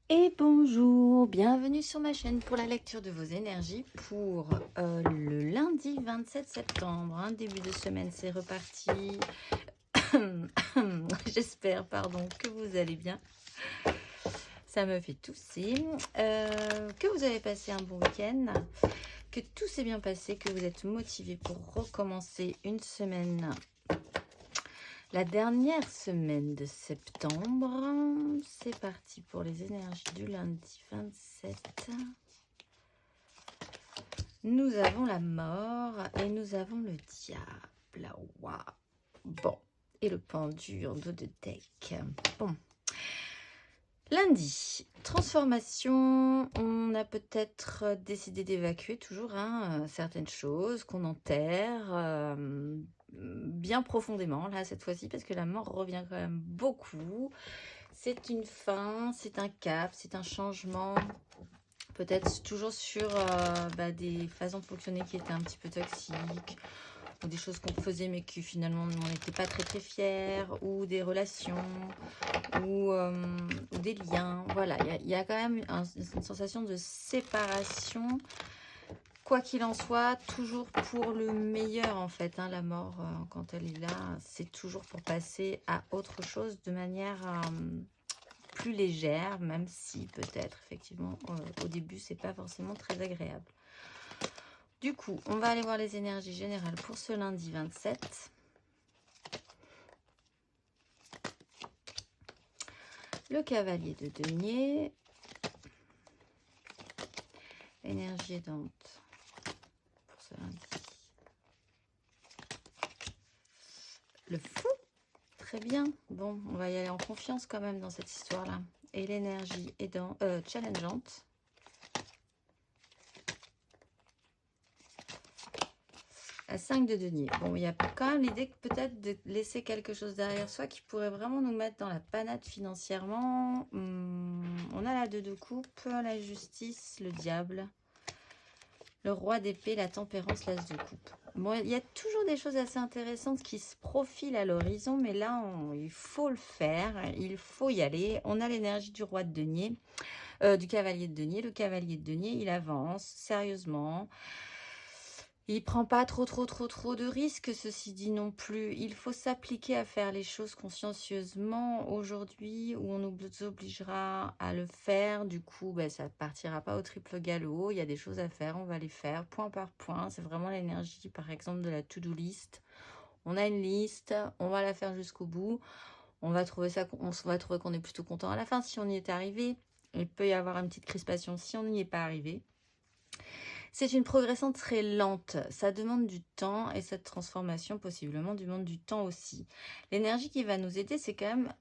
Et bonjour, bienvenue sur ma chaîne pour la lecture de vos énergies pour le lundi 27 septembre. Début de semaine, c'est reparti. J'espère, pardon, que vous allez bien. Ça me fait tousser. Que vous avez passé un bon week-end, que tout s'est bien passé, que vous êtes motivé pour recommencer une semaine. La dernière semaine de septembre, c'est parti pour les énergies du lundi 27. Nous avons la mort et nous avons le diable. Waouh. Bon, et le pendu en dos de deck. Bon. Lundi, transformation. On a peut-être décidé d'évacuer toujours certaines choses qu'on enterre bien profondément là cette fois-ci parce que la mort revient quand même beaucoup. C'est une fin, c'est un cap, c'est un changement. Peut-être toujours sur des façons de fonctionner qui étaient un petit peu toxiques, ou des choses qu'on faisait mais qui finalement on n'était pas très fiers, ou des relations, ou des liens. Voilà, il y a quand même une sensation de séparation. Quoi qu'il en soit, toujours pour le meilleur en fait. La mort, quand elle est là, c'est toujours pour passer à autre chose de manière plus légère, même si peut-être effectivement au début c'est pas forcément très agréable. Du coup, on va aller voir les énergies générales pour ce lundi 27. Le cavalier de denier, énergie aidante pour ce lundi. Le fou, très bien. Bon, on va y aller en confiance quand même dans cette histoire-là. Et l'énergie aidant, challengeante. À 5 de denier. Bon, il y a quand même l'idée que peut-être de laisser quelque chose derrière soi qui pourrait vraiment nous mettre dans la panade financièrement. On a la 2 de coupe, la justice, le diable, le roi d'épée, la tempérance, l'as de coupe. Bon, il y a toujours des choses assez intéressantes qui se profilent à l'horizon, mais là, il faut le faire, il faut y aller. On a l'énergie du roi de denier, du cavalier de denier. Le cavalier de denier, il avance sérieusement. Il prend pas trop de risques, ceci dit non plus. Il faut s'appliquer à faire les choses consciencieusement aujourd'hui, où on nous obligera à le faire. Du coup, ça ne partira pas au triple galop. Il y a des choses à faire, on va les faire point par point. C'est vraiment l'énergie, par exemple, de la to-do list. On a une liste, on va la faire jusqu'au bout. On va trouver qu'on est plutôt content à la fin si on y est arrivé. Il peut y avoir une petite crispation si on n'y est pas arrivé. C'est une progression très lente, ça demande du temps et cette transformation possiblement demande du temps aussi. L'énergie qui va nous aider, c'est quand même,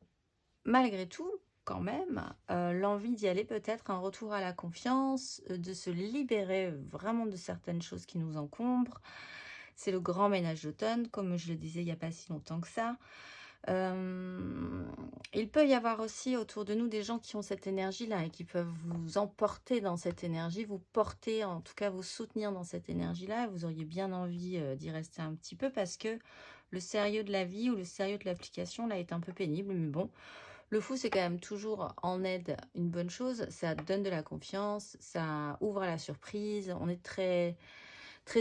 malgré tout, quand même, l'envie d'y aller peut-être, un retour à la confiance, de se libérer vraiment de certaines choses qui nous encombrent. C'est le grand ménage d'automne, comme je le disais il n'y a pas si longtemps que ça. Il peut y avoir aussi autour de nous des gens qui ont cette énergie-là et qui peuvent vous emporter dans cette énergie, vous porter, en tout cas vous soutenir dans cette énergie-là. Vous auriez bien envie d'y rester un petit peu parce que le sérieux de la vie ou le sérieux de l'application là est un peu pénible. Mais bon, le fou c'est quand même toujours en aide une bonne chose. Ça donne de la confiance, ça ouvre à la surprise. On est très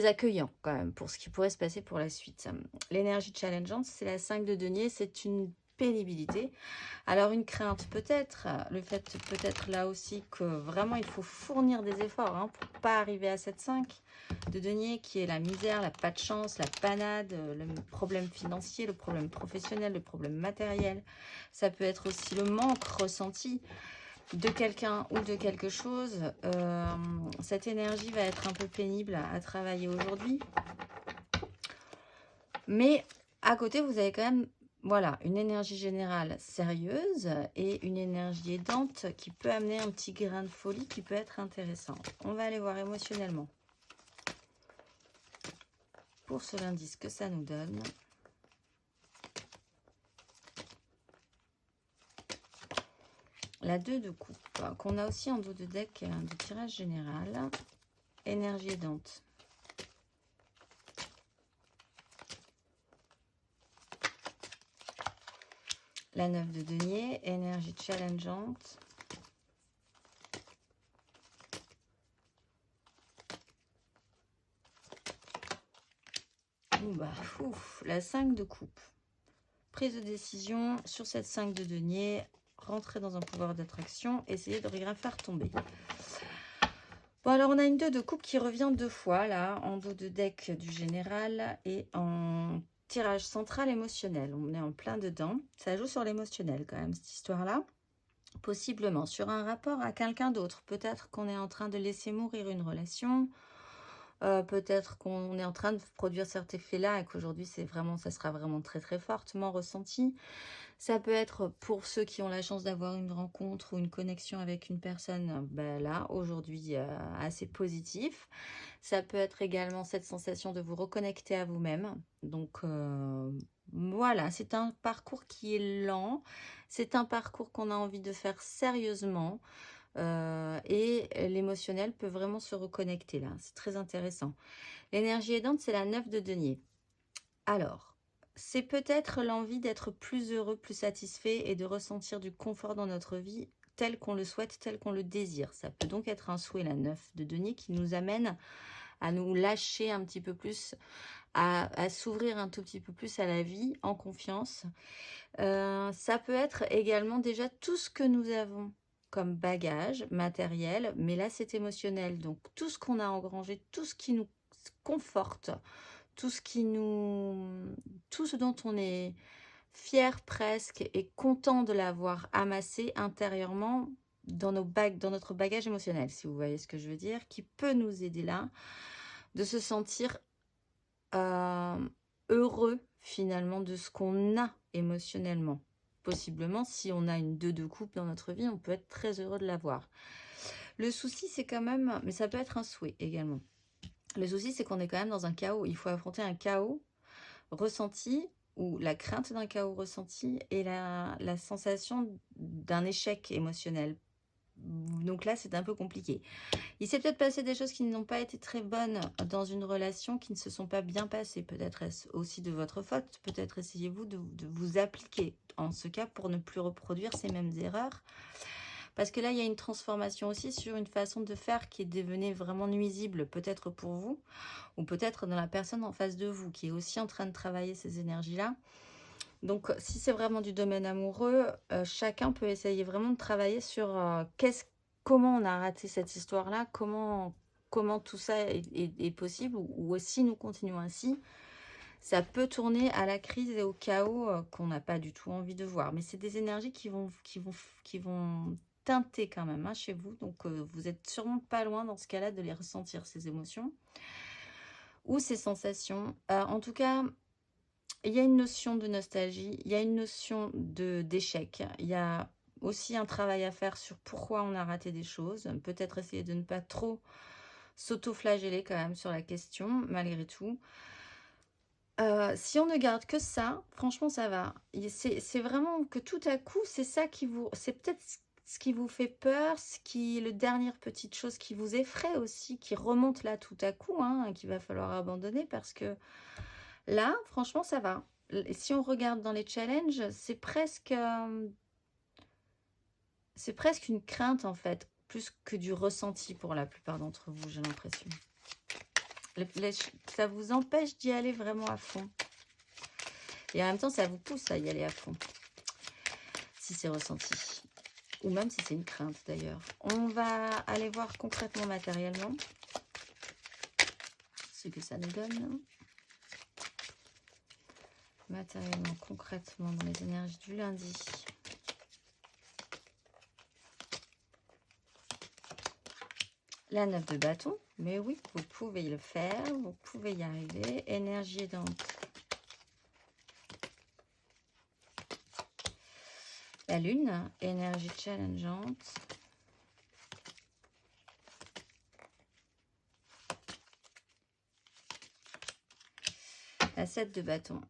accueillant quand même pour ce qui pourrait se passer pour la suite. L'énergie challengeante, c'est la 5 de denier, c'est une pénibilité. Alors une crainte peut-être, le fait peut-être là aussi que vraiment il faut fournir des efforts pour pas arriver à cette 5 de denier qui est la misère, la pas de chance, la panade, le problème financier, le problème professionnel, le problème matériel. Ça peut être aussi le manque ressenti de quelqu'un ou de quelque chose. Cette énergie va être un peu pénible à travailler aujourd'hui. Mais à côté, vous avez quand même une énergie générale sérieuse et une énergie aidante qui peut amener un petit grain de folie qui peut être intéressant. On va aller voir émotionnellement pour ce lundi ce que ça nous donne. La 2 de coupe, qu'on a aussi en dos de deck de tirage général. Énergie aidante. La 9 de denier, énergie challengeante. Bon, bah, la 5 de coupe. Prise de décision sur cette 5 de denier. Rentrer dans un pouvoir d'attraction. Essayer de rien faire tomber. Bon, alors on a une 2 de coupe qui revient 2 fois, là, en dos de deck du général et en tirage central émotionnel. On est en plein dedans. Ça joue sur l'émotionnel quand même, cette histoire-là. Possiblement sur un rapport à quelqu'un d'autre. Peut-être qu'on est en train de laisser mourir une relation. Peut-être qu'on est en train de produire cet effet-là et qu'aujourd'hui, ça sera vraiment très très fortement ressenti. Ça peut être pour ceux qui ont la chance d'avoir une rencontre ou une connexion avec une personne, ben là, aujourd'hui, assez positif. Ça peut être également cette sensation de vous reconnecter à vous-même. Donc, voilà, c'est un parcours qui est lent. C'est un parcours qu'on a envie de faire sérieusement. Et l'émotionnel peut vraiment se reconnecter là. C'est très intéressant. L'énergie aidante, c'est la 9 de denier. Alors, c'est peut-être l'envie d'être plus heureux, plus satisfait et de ressentir du confort dans notre vie tel qu'on le souhaite, tel qu'on le désire. Ça peut donc être un souhait, la 9 de denier, qui nous amène à nous lâcher un petit peu plus, à s'ouvrir un tout petit peu plus à la vie en confiance. Ça peut être également déjà tout ce que nous avons comme bagage matériel, mais là c'est émotionnel. Donc tout ce qu'on a engrangé, tout ce qui nous conforte, tout ce dont on est fier presque et content de l'avoir amassé intérieurement dans notre bagage émotionnel, si vous voyez ce que je veux dire, qui peut nous aider là, de se sentir heureux finalement de ce qu'on a émotionnellement. Possiblement, si on a une 2 de coupe dans notre vie, on peut être très heureux de l'avoir. Le souci, c'est quand même, mais ça peut être un souhait également. Le souci, c'est qu'on est quand même dans un chaos. Il faut affronter un chaos ressenti ou la crainte d'un chaos ressenti et la sensation d'un échec émotionnel. Donc là, c'est un peu compliqué. Il s'est peut-être passé des choses qui n'ont pas été très bonnes dans une relation, qui ne se sont pas bien passées. Peut-être est-ce aussi de votre faute. Peut-être essayez-vous de vous appliquer en ce cas pour ne plus reproduire ces mêmes erreurs. Parce que là, il y a une transformation aussi sur une façon de faire qui est devenue vraiment nuisible, peut-être pour vous, ou peut-être dans la personne en face de vous, qui est aussi en train de travailler ces énergies-là. Donc, si c'est vraiment du domaine amoureux, chacun peut essayer vraiment de travailler sur comment on a raté cette histoire-là, comment tout ça est possible, ou si nous continuons ainsi, ça peut tourner à la crise et au chaos qu'on n'a pas du tout envie de voir. Mais c'est des énergies qui vont teinter quand même hein, chez vous. Donc, vous êtes sûrement pas loin dans ce cas-là de les ressentir, ces émotions ou ces sensations. En tout cas, il y a une notion de nostalgie, il y a une notion d'échec, il y a aussi un travail à faire sur pourquoi on a raté des choses. Peut-être essayer de ne pas trop s'auto-flageller quand même sur la question, malgré tout. Si on ne garde que ça, franchement, ça va. C'est vraiment que tout à coup, c'est ça qui vous... C'est peut-être ce qui vous fait peur, le dernière petite chose qui vous effraie aussi, qui remonte là tout à coup, hein, qu'il va falloir abandonner parce que là, franchement, ça va. Si on regarde dans les challenges, c'est presque une crainte, en fait, plus que du ressenti pour la plupart d'entre vous, j'ai l'impression. Ça vous empêche d'y aller vraiment à fond. Et en même temps, ça vous pousse à y aller à fond, si c'est ressenti. Ou même si c'est une crainte, d'ailleurs. On va aller voir concrètement, matériellement, ce que ça nous donne. Matériellement, concrètement, dans les énergies du lundi. La 9 de bâton, mais oui, vous pouvez le faire, vous pouvez y arriver. Énergie aidante. La lune, énergie challengeante. La 7 de bâton.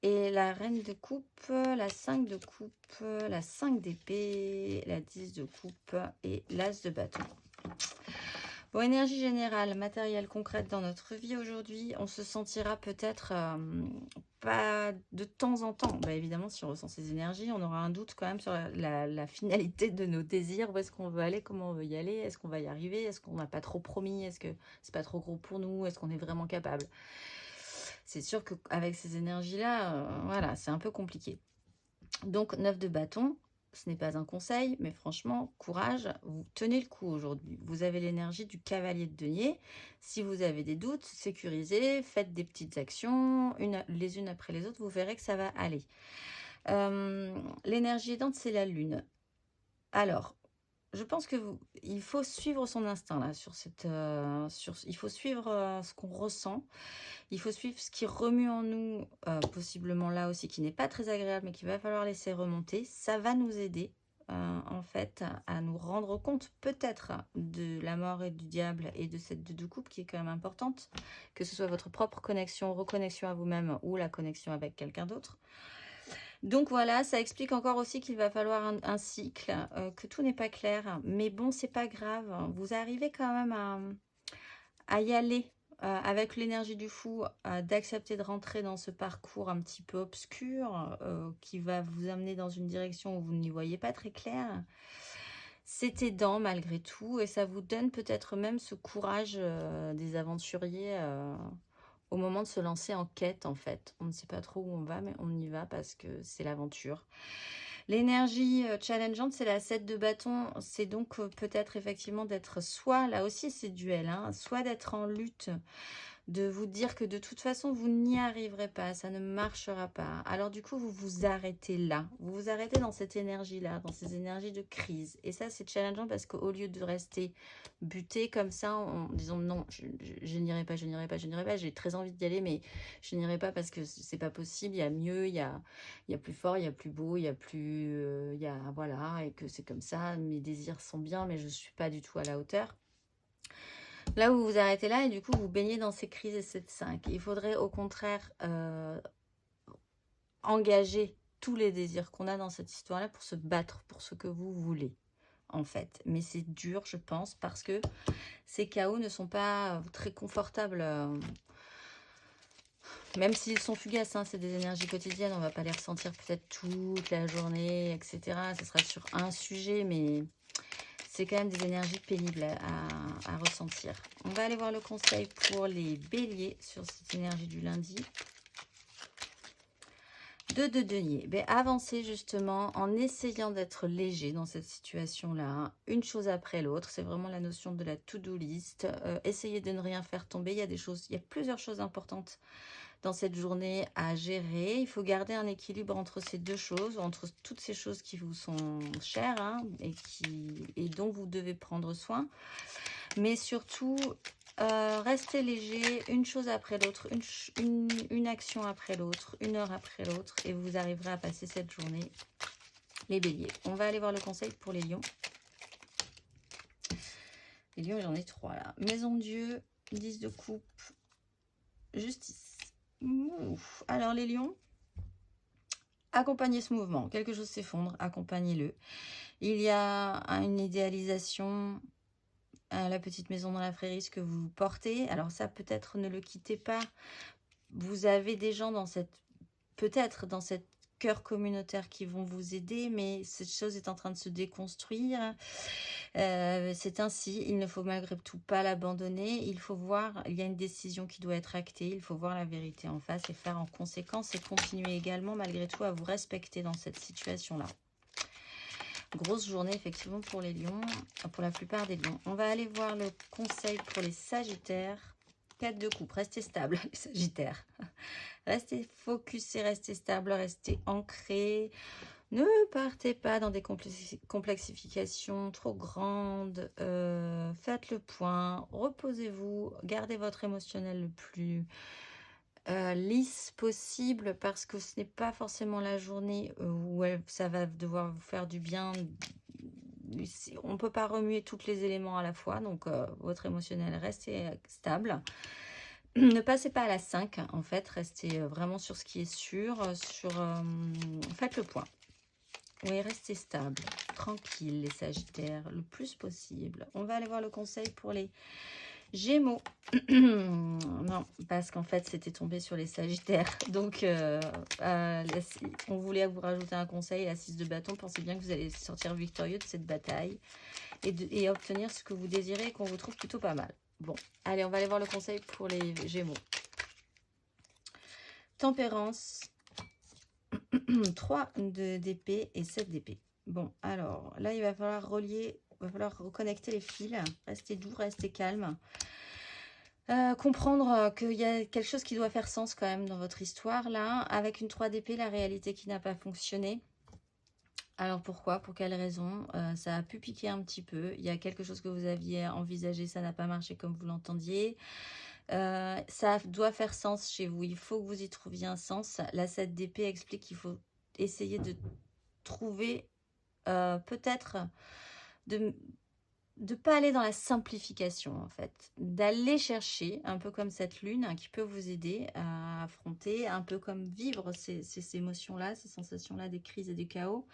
Et la reine de coupe, la 5 de coupe, la 5 d'épée, la 10 de coupe et l'as de bâton. Bon, énergie générale, matérielle concrète dans notre vie aujourd'hui, on se sentira peut-être pas de temps en temps. Bah, évidemment, si on ressent ces énergies, on aura un doute quand même sur la finalité de nos désirs. Où est-ce qu'on veut aller, comment on veut y aller, est-ce qu'on va y arriver, est-ce qu'on n'a pas trop promis, est-ce que c'est pas trop gros pour nous, est-ce qu'on est vraiment capable. c'est sûr qu'avec ces énergies-là, voilà, c'est un peu compliqué. Donc, 9 de bâton, ce n'est pas un conseil, mais franchement, courage, vous tenez le coup aujourd'hui. Vous avez l'énergie du cavalier de denier. Si vous avez des doutes, sécurisez, faites des petites actions, les unes après les autres, vous verrez que ça va aller. L'énergie aidante, c'est la lune. Alors, je pense que il faut suivre son instinct là il faut suivre ce qu'on ressent. Il faut suivre ce qui remue en nous, possiblement là aussi, qui n'est pas très agréable, mais qu'il va falloir laisser remonter. Ça va nous aider, en fait, à nous rendre compte peut-être de la mort et du diable et de cette deux de coupe qui est quand même importante, que ce soit votre propre connexion, reconnexion à vous-même ou la connexion avec quelqu'un d'autre. Donc voilà, ça explique encore aussi qu'il va falloir un cycle, que tout n'est pas clair. Mais bon, c'est pas grave. Vous arrivez quand même à y aller avec l'énergie du fou, d'accepter de rentrer dans ce parcours un petit peu obscur qui va vous amener dans une direction où vous n'y voyez pas très clair. C'est aidant malgré tout et ça vous donne peut-être même ce courage des aventuriers au moment de se lancer en quête en fait. On ne sait pas trop où on va, mais on y va parce que c'est l'aventure. L'énergie challengeante, c'est la 7 de bâton. C'est donc peut-être effectivement d'être soit, là aussi c'est duel, hein, soit d'être en lutte, de vous dire que de toute façon, vous n'y arriverez pas, ça ne marchera pas. Alors du coup, vous vous arrêtez là. Vous vous arrêtez dans cette énergie-là, dans ces énergies de crise. Et ça, c'est challengeant parce qu'au lieu de rester buté comme ça, en disant non, je n'irai pas, je n'irai pas, je n'irai pas, j'ai très envie d'y aller, mais je n'irai pas parce que c'est pas possible, il y a mieux, il y a plus fort, il y a plus beau, il y a plus... voilà, et que c'est comme ça, mes désirs sont bien, mais je ne suis pas du tout à la hauteur. Là où vous vous arrêtez là, et du coup, vous baignez dans ces crises et cette 5. Il faudrait au contraire engager tous les désirs qu'on a dans cette histoire-là pour se battre pour ce que vous voulez, en fait. Mais c'est dur, je pense, parce que ces chaos ne sont pas très confortables. Même s'ils sont fugaces, hein, c'est des énergies quotidiennes, on ne va pas les ressentir peut-être toute la journée, etc. Ce sera sur un sujet, mais c'est quand même des énergies pénibles à ressentir. On va aller voir le conseil pour les béliers sur cette énergie du lundi. 2 de denier. Ben, avancez justement en essayant d'être léger dans cette situation-là. Une chose après l'autre. C'est vraiment la notion de la to-do list. Essayez de ne rien faire tomber. Il y a plusieurs choses importantes dans cette journée à gérer. Il faut garder un équilibre entre ces deux choses, entre toutes ces choses qui vous sont chères hein, et dont vous devez prendre soin. Mais surtout, restez léger, une chose après l'autre, une action après l'autre, une heure après l'autre, et vous arriverez à passer cette journée. Les béliers. On va aller voir le conseil pour les lions. Les lions, j'en ai 3 là. Maison de Dieu, 10 de coupe, justice. Ouf. Alors les lions, accompagnez ce mouvement. Quelque chose s'effondre, accompagnez-le. Il y a une idéalisation, la petite maison dans la prairie que vous portez. Alors ça, peut-être ne le quittez pas. Vous avez des gens dans cette, peut-être dans cette cœur communautaire qui vont vous aider, mais cette chose est en train de se déconstruire. C'est ainsi, il ne faut malgré tout pas l'abandonner. Il faut voir, il y a une décision qui doit être actée, il faut voir la vérité en face et faire en conséquence et continuer également malgré tout à vous respecter dans cette situation-là. Grosse journée effectivement pour les lions, pour la plupart des lions. On va aller voir le conseil pour les sagittaires. 4 de coupe, restez stable les sagittaires. Restez focus et restez stable, restez ancré. Ne partez pas dans des complexifications trop grandes. Faites le point, reposez-vous, gardez votre émotionnel le plus lisse possible parce que ce n'est pas forcément la journée où ça va devoir vous faire du bien. On ne peut pas remuer tous les éléments à la fois, donc votre émotionnel restez stable. Ne passez pas à la 5, en fait, restez vraiment sur ce qui est sûr, faites le point. Oui, restez stable, tranquille les sagittaires, le plus possible. On va aller voir le conseil pour les Gémeaux. Non, parce qu'en fait, c'était tombé sur les sagittaires. Donc, on voulait vous rajouter un conseil, la 6 de bâton. Pensez bien que vous allez sortir victorieux de cette bataille et obtenir ce que vous désirez et qu'on vous trouve plutôt pas mal. Bon, allez, on va aller voir le conseil pour les Gémeaux. Tempérance, 3 d'épée et 7 d'épée. Bon, alors là, il va falloir relier, il va falloir reconnecter les fils. Restez doux, restez calme. Comprendre qu'il y a quelque chose qui doit faire sens quand même dans votre histoire. Là, avec une 3 d'épée, la réalité qui n'a pas fonctionné. Alors pourquoi? Pour quelle raison? Ça a pu piquer un petit peu. Il y a quelque chose que vous aviez envisagé, ça n'a pas marché comme vous l'entendiez. Ça doit faire sens chez vous. Il faut que vous y trouviez un sens. La 7 d'épée explique qu'il faut essayer de trouver peut-être de ne pas aller dans la simplification en fait. D'aller chercher, un peu comme cette lune qui peut vous aider à affronter, un peu comme vivre ces émotions-là, ces sensations-là des crises et du chaos.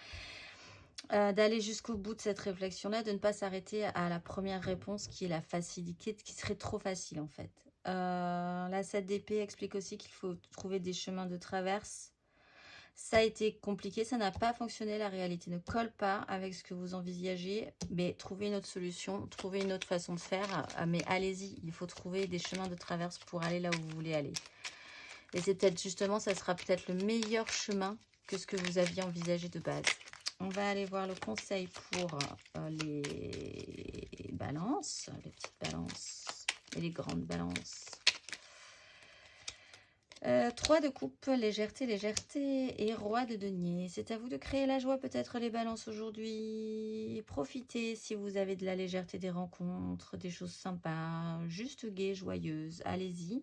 D'aller jusqu'au bout de cette réflexion-là, de ne pas s'arrêter à la première réponse qui est la facilité, qui serait trop facile en fait. La 7 d'épée explique aussi qu'il faut trouver des chemins de traverse. Ça a été compliqué, ça n'a pas fonctionné, la réalité ne colle pas avec ce que vous envisagez, mais trouvez une autre solution, trouvez une autre façon de faire, mais allez-y, il faut trouver des chemins de traverse pour aller là où vous voulez aller. Et c'est peut-être justement, ça sera peut-être le meilleur chemin que ce que vous aviez envisagé de base. On va aller voir le conseil pour les balances, les petites balances et les grandes balances. 3 de coupe, légèreté, légèreté et roi de denier. C'est à vous de créer la joie, peut-être les balances aujourd'hui. Profitez si vous avez de la légèreté des rencontres, des choses sympas, juste gaies, joyeuses. Allez-y.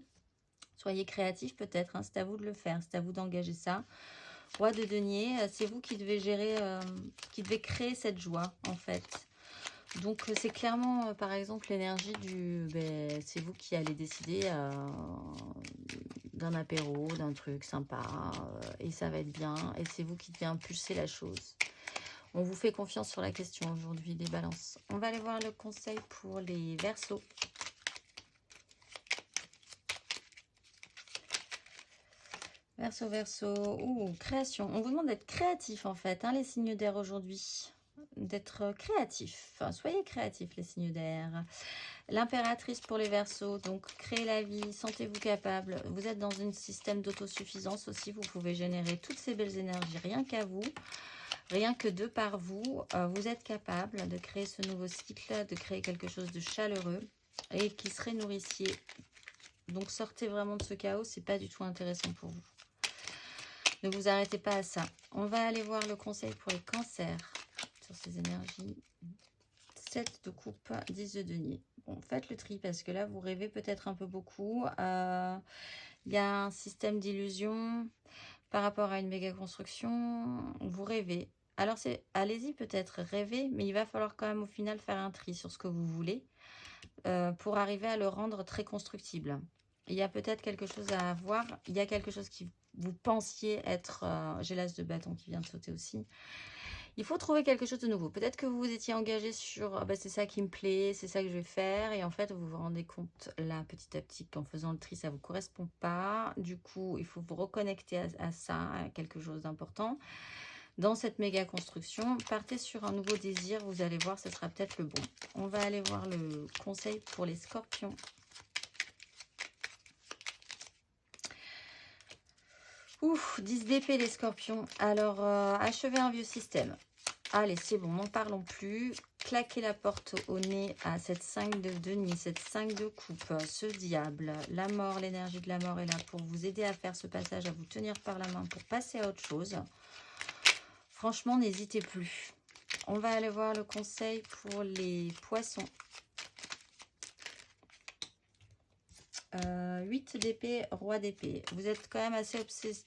Soyez créatifs peut-être, hein, c'est à vous de le faire, c'est à vous d'engager ça. Roi de denier, c'est vous qui devez gérer, qui devez créer cette joie en fait. Donc c'est clairement par exemple l'énergie du... c'est vous qui allez décider d'un apéro, d'un truc sympa et ça va être bien. Et c'est vous qui devez impulser la chose. On vous fait confiance sur la question aujourd'hui des balances. On va aller voir le conseil pour les Verseaux. Verseau, Verseau, ouh, création. On vous demande d'être créatif en fait, hein, les signes d'air aujourd'hui. D'être créatif. Enfin, soyez créatifs les signes d'air. L'impératrice pour les Verseaux, donc créez la vie, sentez-vous capable. Vous êtes dans un système d'autosuffisance aussi, vous pouvez générer toutes ces belles énergies rien qu'à vous. Rien que de par vous, vous êtes capable de créer ce nouveau cycle, de créer quelque chose de chaleureux et qui serait nourricier. Donc sortez vraiment de ce chaos, c'est pas du tout intéressant pour vous. Ne vous arrêtez pas à ça. On va aller voir le conseil pour les cancers sur ces énergies. 7 de coupe, 10 de denier. Bon, faites le tri parce que là, vous rêvez peut-être un peu beaucoup. Il y a un système d'illusion par rapport à une méga construction. Vous rêvez. Alors, allez-y peut-être, rêver, mais il va falloir quand même au final faire un tri sur ce que vous voulez pour arriver à le rendre très constructible. Il y a peut-être quelque chose à avoir. Il y a quelque chose qui vous pensiez être... j'ai l'as de bâton qui vient de sauter aussi. Il faut trouver quelque chose de nouveau. Peut-être que vous vous étiez engagé sur c'est ça qui me plaît, c'est ça que je vais faire. Et en fait, vous vous rendez compte là, petit à petit, qu'en faisant le tri, ça ne vous correspond pas. Du coup, il faut vous reconnecter à ça, à quelque chose d'important. Dans cette méga construction, partez sur un nouveau désir. Vous allez voir, ce sera peut-être le bon. On va aller voir le conseil pour les scorpions. Ouf, 10 d'épée les scorpions. Alors, achevez un vieux système. Allez, c'est bon, n'en parlons plus. Claquez la porte au nez à cette 5 de denier, cette 5 de coupe, ce diable. La mort, l'énergie de la mort est là pour vous aider à faire ce passage, à vous tenir par la main pour passer à autre chose. Franchement, n'hésitez plus. On va aller voir le conseil pour les poissons. 8 d'épée, roi d'épée. Vous êtes quand même assez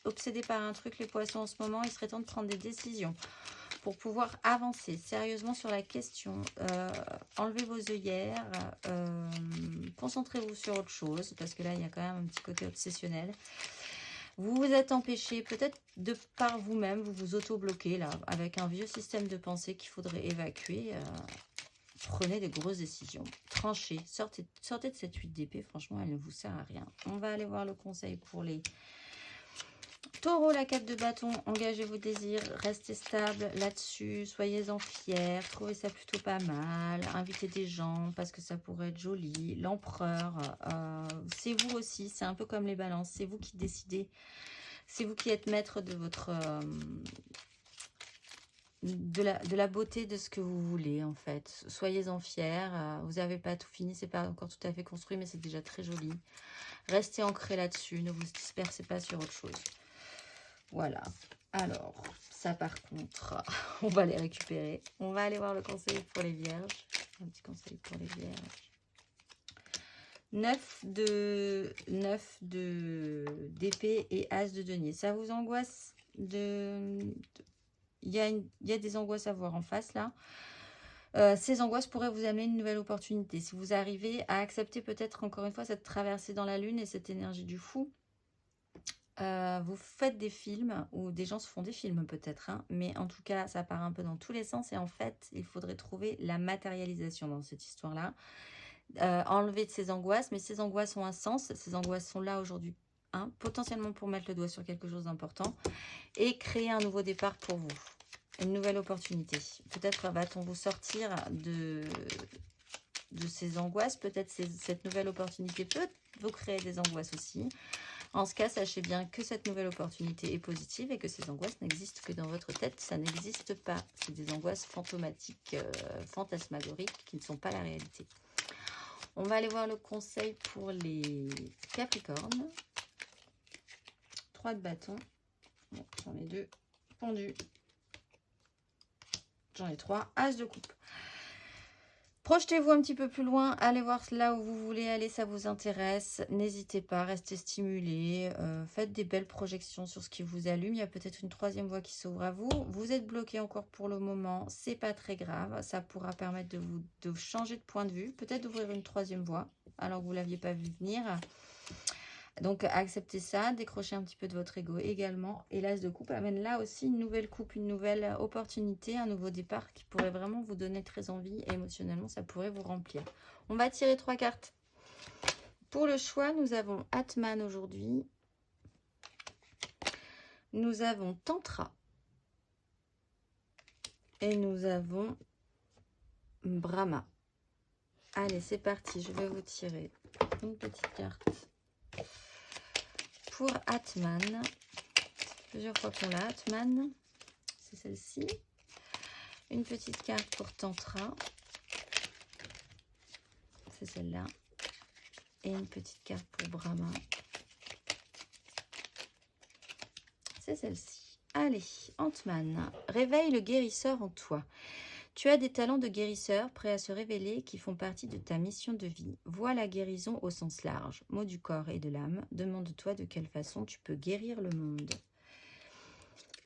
obsédé par un truc, les poissons, en ce moment. Il serait temps de prendre des décisions pour pouvoir avancer sérieusement sur la question. Enlevez vos œillères, concentrez-vous sur autre chose, parce que là, il y a quand même un petit côté obsessionnel. Vous vous êtes empêché, peut-être de par vous-même, vous vous auto-bloquez là, avec un vieux système de pensée qu'il faudrait évacuer. Prenez de grosses décisions. Tranchez. Sortez de cette 8 d'épée. Franchement, elle ne vous sert à rien. On va aller voir le conseil pour les taureaux. La 4 de bâton. Engagez vos désirs. Restez stable là-dessus. Soyez-en fiers. Trouvez ça plutôt pas mal. Invitez des gens parce que ça pourrait être joli. L'empereur. C'est vous aussi. C'est un peu comme les balances. C'est vous qui décidez C'est vous qui êtes maître de votre... de la beauté de ce que vous voulez, en fait. Soyez-en fiers. Vous n'avez pas tout fini, c'est pas encore tout à fait construit, mais c'est déjà très joli. Restez ancrés là-dessus, ne vous dispersez pas sur autre chose. Voilà. Alors, ça par contre, on va les récupérer. On va aller voir le conseil pour les vierges. Un petit conseil pour les vierges. 9 d'épée et as de denier. Ça vous angoisse il y a des angoisses à voir en face là. Ces angoisses pourraient vous amener une nouvelle opportunité. Si vous arrivez à accepter peut-être encore une fois cette traversée dans la lune et cette énergie du fou, vous faites des films, ou des gens se font des films peut-être, hein, mais en tout cas ça part un peu dans tous les sens et en fait il faudrait trouver la matérialisation dans cette histoire-là. Enlever de ces angoisses, mais ces angoisses ont un sens, ces angoisses sont là aujourd'hui, hein, potentiellement pour mettre le doigt sur quelque chose d'important et créer un nouveau départ pour vous, une nouvelle opportunité. Peut-être va-t-on vous sortir de ces angoisses, peut-être cette nouvelle opportunité peut vous créer des angoisses aussi. En ce cas, sachez bien que cette nouvelle opportunité est positive et que ces angoisses n'existent que dans votre tête, ça n'existe pas. C'est des angoisses fantomatiques, fantasmagoriques qui ne sont pas la réalité. On va aller voir le conseil pour les Capricornes. 3 de bâton. Bon, j'en ai 2. Pendu. J'en ai 3. As de coupe. Projetez-vous un petit peu plus loin. Allez voir là où vous voulez aller. Ça vous intéresse. N'hésitez pas. Restez stimulés. Faites des belles projections sur ce qui vous allume. Il y a peut-être une 3e voie qui s'ouvre à vous. Vous êtes bloqué encore pour le moment. C'est pas très grave. Ça pourra permettre de changer de point de vue. Peut-être d'ouvrir une 3e voie alors que vous ne l'aviez pas vu venir. Donc, acceptez ça, décrochez un petit peu de votre ego également. Et l'as de coupe amène là aussi une nouvelle coupe, une nouvelle opportunité, un nouveau départ qui pourrait vraiment vous donner très envie. Et émotionnellement, ça pourrait vous remplir. On va tirer 3 cartes. Pour le choix, nous avons Atman aujourd'hui. Nous avons Tantra. Et nous avons Brahma. Allez, c'est parti. Je vais vous tirer une petite carte. Pour Atman, plusieurs fois qu'on l'a, Atman, c'est celle-ci. Une petite carte pour Tantra, c'est celle-là. Et une petite carte pour Brahma, c'est celle-ci. Allez, Atman, réveille le guérisseur en toi. Tu as des talents de guérisseur prêts à se révéler qui font partie de ta mission de vie. Vois la guérison au sens large, mot du corps et de l'âme. Demande-toi de quelle façon tu peux guérir le monde.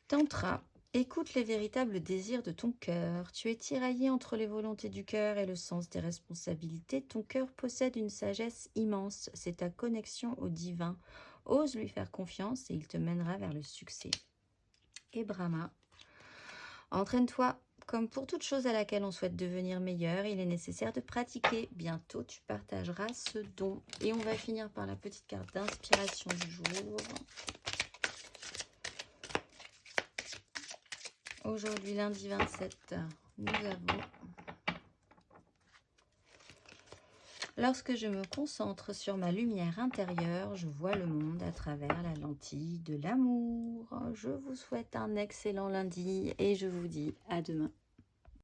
Tantra, écoute les véritables désirs de ton cœur. Tu es tiraillé entre les volontés du cœur et le sens des responsabilités. Ton cœur possède une sagesse immense. C'est ta connexion au divin. Ose lui faire confiance et il te mènera vers le succès. Et Brahma, entraîne-toi. Comme pour toute chose à laquelle on souhaite devenir meilleur, il est nécessaire de pratiquer. Bientôt, tu partageras ce don. Et on va finir par la petite carte d'inspiration du jour. Aujourd'hui, lundi 27, nous avons... Lorsque je me concentre sur ma lumière intérieure, je vois le monde à travers la lentille de l'amour. Je vous souhaite un excellent lundi et je vous dis à demain.